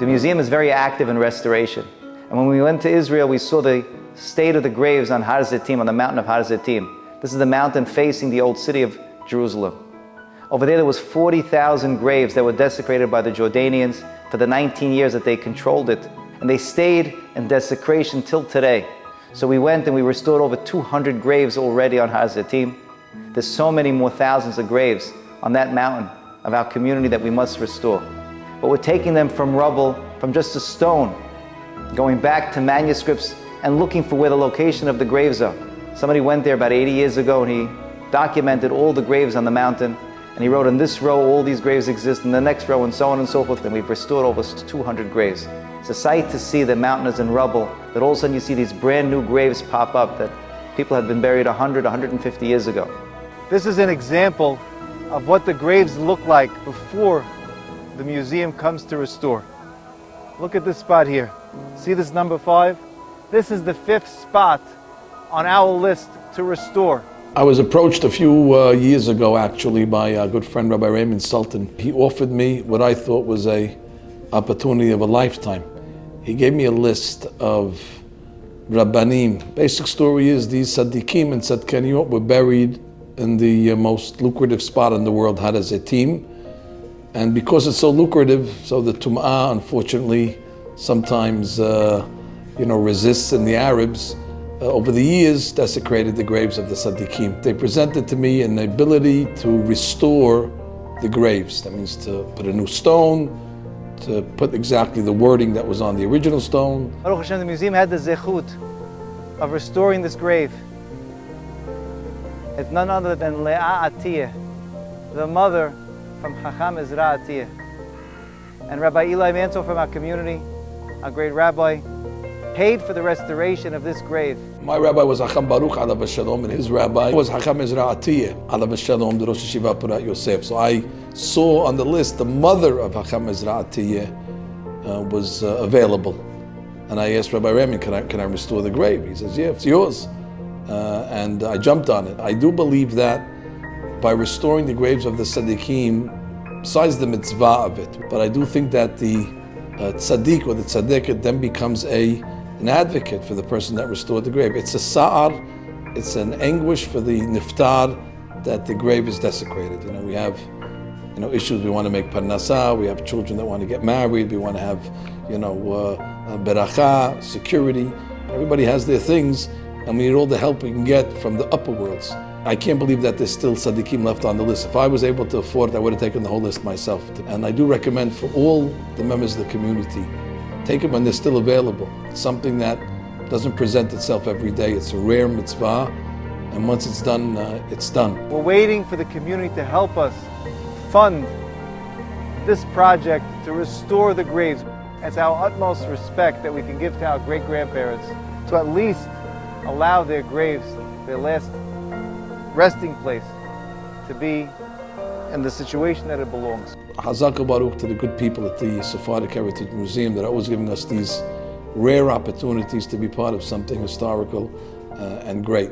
The museum is very active in restoration. And when we went to Israel, we saw the state of the graves on Hazetim, on the mountain of Hazetim. This is the mountain facing the old city of Jerusalem. Over there was 40,000 graves that were desecrated by the Jordanians for the 19 years that they controlled it. And they stayed in desecration till today. So we went and we restored over 200 graves already on Hazetim. There's so many more thousands of graves on that mountain of our community that we must restore. But we're taking them from rubble, from just a stone, going back to manuscripts and looking for where the location of the graves are. Somebody went there about 80 years ago and he documented all the graves on the mountain, and he wrote, in this row all these graves exist, in the next row, and so on and so forth. And we've restored over 200 graves. It's a sight to see the mountain is in rubble, that all of a sudden you see these brand new graves pop up that people had been buried 100, 150 years ago. This is an example of what the graves look like before the museum comes to restore. Look at this spot here. See this number 5? This is the 5th spot on our list to restore. I was approached a few years ago actually by a good friend, Rabbi Raymond Sultan. He offered me what I thought was a opportunity of a lifetime. He gave me a list of Rabbanim. Basic story is these Tzaddikim and Tzadkaniyot were buried in the most lucrative spot in the world, Hazetim. And because it's so lucrative, so the Tum'ah unfortunately sometimes resists in the Arabs. Over the years, desecrated the graves of the Tzaddikim. They presented to me an ability to restore the graves. That means to put a new stone, to put exactly the wording that was on the original stone. Baruch Hashem, the museum had the zechut of restoring this grave. It's none other than Leah Atiyah, the mother from Chacham Ezra Atiyah. And Rabbi Eli Manso from our community, our great rabbi, paid for the restoration of this grave. My rabbi was Hacham Baruch Alav Shalom, and his rabbi was Hacham Ezra Atiyah Alav Shalom, the Rosh Yeshiva Purat Yosef. So I saw on the list the mother of Hacham Ezra Atiyah was available, and I asked Rabbi Raymond, can I restore the grave? He says, yeah, it's yours, and I jumped on it. I do believe that by restoring the graves of the tzaddikim, besides the mitzvah of it, but I do think that the tzaddik or the tzaddiket then becomes an advocate for the person that restored the grave. It's a sa'ar, it's an anguish for the niftar that the grave is desecrated. We have issues, we want to make parnasah, we have children that want to get married, we want to have beracha, security. Everybody has their things, and we need all the help we can get from the upper worlds. I can't believe that there's still tzaddikim left on the list. If I was able to afford it, I would have taken the whole list myself. And I do recommend for all the members of the community, take it when they're still available. It's something that doesn't present itself every day. It's a rare mitzvah, and once it's done, it's done. We're waiting for the community to help us fund this project to restore the graves. It's our utmost respect that we can give to our great-grandparents to at least allow their graves, their last resting place, to be in the situation that it belongs. Hazak Baruch to the good people at the Sephardic Heritage Museum that are always giving us these rare opportunities to be part of something historical and great.